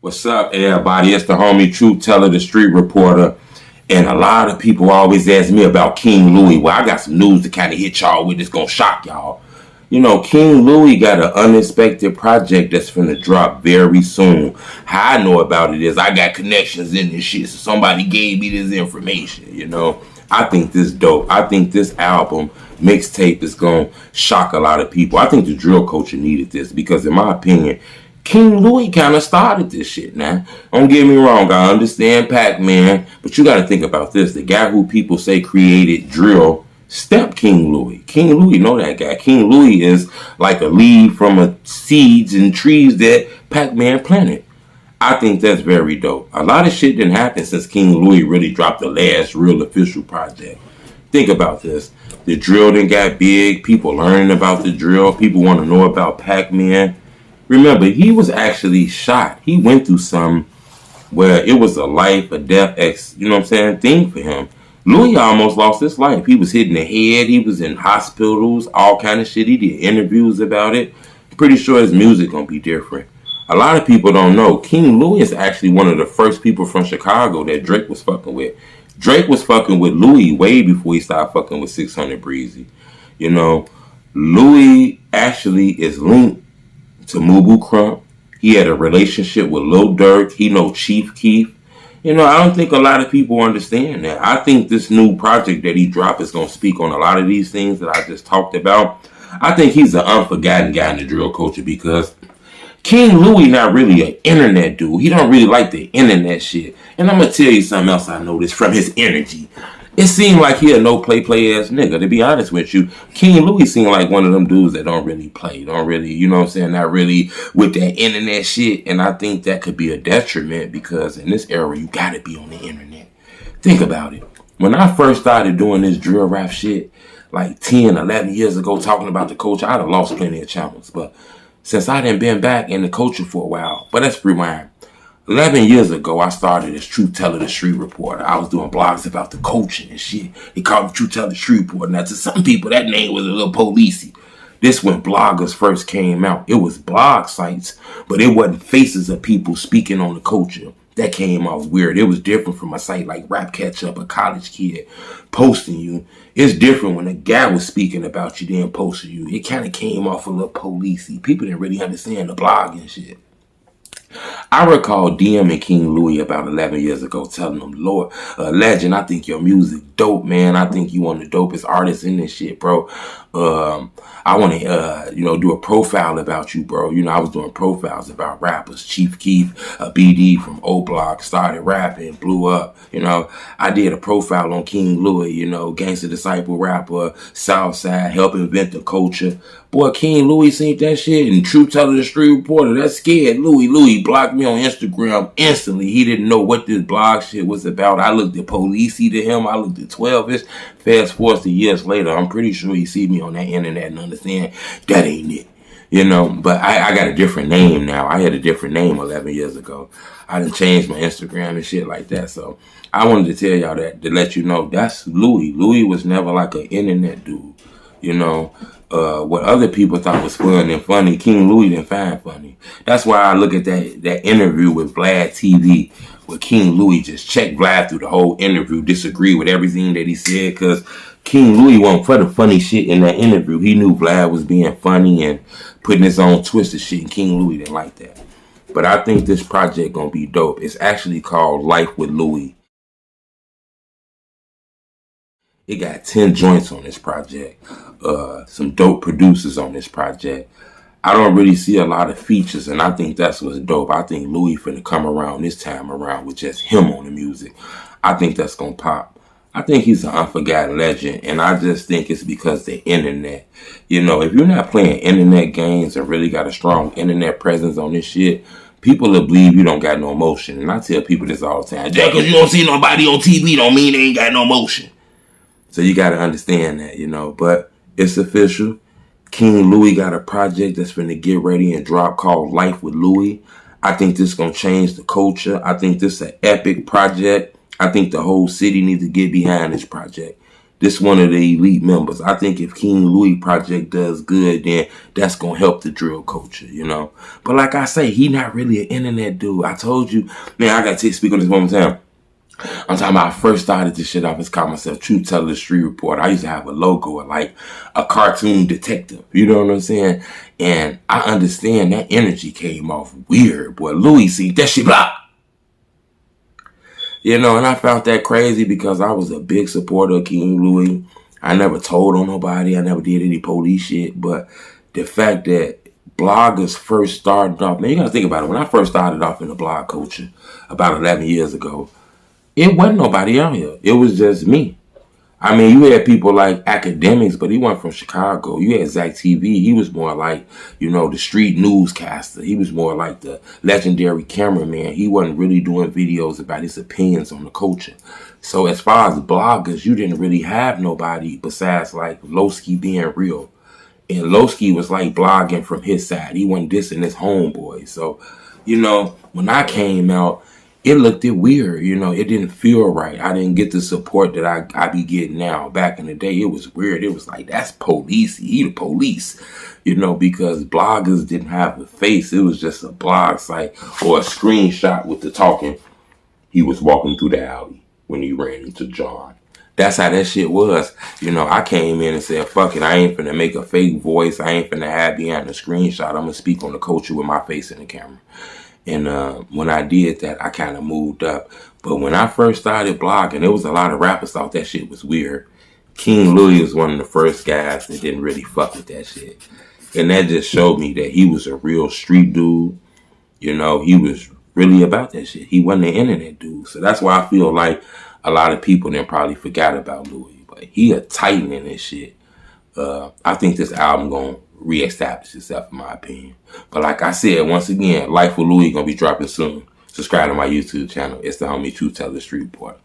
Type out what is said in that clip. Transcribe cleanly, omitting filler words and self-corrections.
What's up, everybody? It's the homie Truth Teller, the street reporter. And a lot of people always ask me about King Louie. Well, I got some news to kind of hit y'all with. It's going to shock y'all. You know, King Louie got an unexpected project that's finna drop very soon. How I know about it is I got connections in this shit. So somebody gave me this information, you know. I think this dope. I think this album, mixtape, is going to shock a lot of people. I think the drill culture needed this because, in my opinion, King Louie kind of started this shit now. Don't get me wrong, I understand Pacman, but you got to think about this. The guy who people say created drill stepped King Louie. King Louie know that guy. King Louie is like a leaf from a seeds and trees that Pacman planted. I think that's very dope. A lot of shit didn't happen since King Louie really dropped the last real official project. Think about this. The drill done got big. People learning about the drill. People want to know about Pacman. Remember, he was actually shot. He went through some where it was a life or death thing for him. Louie almost lost his life. He was hit in the head. He was in hospitals, all kind of shit. He did interviews about it. Pretty sure his music gonna be different. A lot of people don't know. King Louie is actually one of the first people from Chicago that Drake was fucking with. Drake was fucking with Louie way before he started fucking with 600 Breezy. You know, Louie actually is linked to Mubu Crump. He had a relationship with Lil Durk. He know Chief Keef. You know, I don't think a lot of people understand that. I think this new project that he dropped is going to speak on a lot of these things that I just talked about. I think he's an unforgotten guy in the drill culture because King Louie not really an internet dude. He don't really like the internet shit. And I'm going to tell you something else I noticed from his energy. It seemed like he a no-play ass nigga, to be honest with you. King Louie seemed like one of them dudes that don't really play. Don't really, you know what I'm saying, not really with that internet shit. And I think that could be a detriment because in this era, you got to be on the internet. Think about it. When I first started doing this drill rap shit, like 10, 11 years ago, talking about the culture, I'd have lost plenty of channels. But since I done been back in the culture for a while, but let's rewind. 11 years ago, I started as Truth Teller, the street reporter. I was doing blogs about the culture and shit. They called me Truth Teller, the street reporter. Now, to some people, that name was a little policey. This when bloggers first came out. It was blog sites, but it wasn't faces of people speaking on the culture. That came off weird. It was different from a site like Rap Catch Up, a college kid posting you. It's different when a guy was speaking about you, then posting you. It kind of came off a little policey. People didn't really understand the blog and shit. I recall DMing King Louie about 11 years ago telling him, Lord, legend, I think your music dope, man. I think you one of the dopest artists in this shit, bro. I want to, do a profile about you, bro. You know, I was doing profiles about rappers. Chief Keef, BD from O Block started rapping, blew up. You know, I did a profile on King Louie, you know, gangster disciple rapper, Southside, help invent the culture. Boy, King Louie seen that shit and Truth Teller, the street reporter, that scared Louie blocked me on Instagram instantly. He didn't know what this blog shit was about. I looked at Policey to him. I looked at 12ish. Fast forward to years later, I'm pretty sure he see me on that internet and understand that ain't it. You know, but I got a different name now. I had a different name 11 years ago. I done changed my Instagram and shit like that. So I wanted to tell y'all that, to let you know that's Louie. Louie was never like an internet dude. You know, what other people thought was fun and funny, King Louie didn't find funny. That's why I look at that interview with Vlad TV, where King Louie just checked Vlad through the whole interview, disagreed with everything that he said, because King Louie wasn't for the funny shit in that interview. He knew Vlad was being funny and putting his own twist of shit, and King Louie didn't like that. But I think this project gonna be dope. It's actually called Life with Louie. It got 10 joints on this project. Some dope producers on this project. I don't really see a lot of features, and I think that's what's dope. I think Louie finna come around this time around with just him on the music. I think that's gonna pop. I think he's an unforgotten legend, and I just think it's because the internet. You know, if you're not playing internet games and really got a strong internet presence on this shit, people will believe you don't got no emotion. And I tell people this all the time. Just because you don't see nobody on TV don't mean they ain't got no emotion. So you got to understand that, you know. But it's official. King Louie got a project that's finna get ready and drop called Life with Louie. I think this is going to change the culture. I think this is an epic project. I think the whole city needs to get behind this project. This one of the elite members. I think if King Louie Project does good, then that's gonna help the drill culture, you know. But like I say, he not really an internet dude. I told you, man. I gotta speak on this one more time. I'm talking about I first started this shit off as called myself Truth Teller the Street Reporter. I used to have a logo of like a cartoon detective. You know what I'm saying? And I understand that energy came off weird. Boy, Louie see that shit blah. You know, and I found that crazy because I was a big supporter of King Louie. I never told on nobody. I never did any police shit. But the fact that bloggers first started off, man, you gotta think about it. When I first started off in the blog culture about 11 years ago, it wasn't nobody out here. It was just me. I mean, you had people like academics, but he wasn't from Chicago. You had Zach TV. He was more like, you know, the street newscaster. He was more like the legendary cameraman. He wasn't really doing videos about his opinions on the culture. So as far as bloggers, you didn't really have nobody besides like Lowski being real. And Lowski was like blogging from his side. He wasn't dissing his homeboy. So, you know, when I came out, it looked weird, you know, it didn't feel right. I didn't get the support that I be getting now. Back in the day, it was weird. It was like, that's police. He the police, you know, because bloggers didn't have a face. It was just a blog site or a screenshot with the talking. He was walking through the alley when he ran into John. That's how that shit was. You know, I came in and said, fuck it, I ain't finna make a fake voice. I ain't finna have behind the screenshot. I'm gonna speak on the culture with my face in the camera. And when I did that, I kind of moved up. But when I first started blogging, there was a lot of rappers thought that shit was weird. King Louie was one of the first guys that didn't really fuck with that shit. And that just showed me that he was a real street dude. You know, he was really about that shit. He wasn't an internet dude. So that's why I feel like a lot of people then probably forgot about Louie. But he a titan in this shit. I think this album gonna reestablish itself, in my opinion. But like I said, once again, Life with Louie gonna be dropping soon. Subscribe to my YouTube channel. It's the homie Truth Teller Street Reporter.